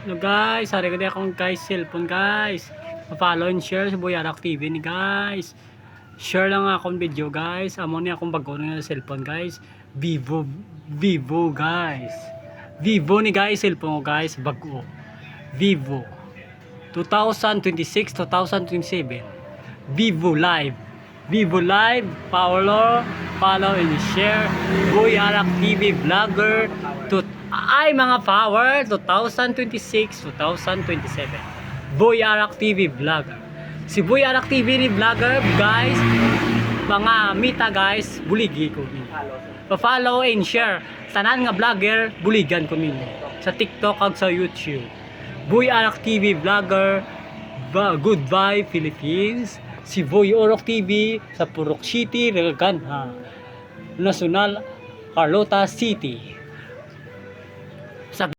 Hello guys, hari ko din akong guys cellphone guys. Pa-follow and share sa Boyarak TV ni guys. Share lang akong video guys. Amo ni akong bago na cellphone guys. Vivo guys. Vivo ni guys cellphone ko guys, bago. Vivo 2026 2027. Vivo Live. Vivo Live, follow and share. Boyarak TV vlogger ay mga power 2026 2027. Boyarak TV vlogger. Si Boyarak TV ni vlogger guys, mga mita guys, buligi ko ninyo. Pa-follow and share. Tanan nga vlogger, buligan ko ninyo. Sa TikTok ag sa YouTube. Boyarak TV vlogger, Goodbye Philippines. Si Boy Orok TV sa Purok City, Reganha, Nacional, Carlota City.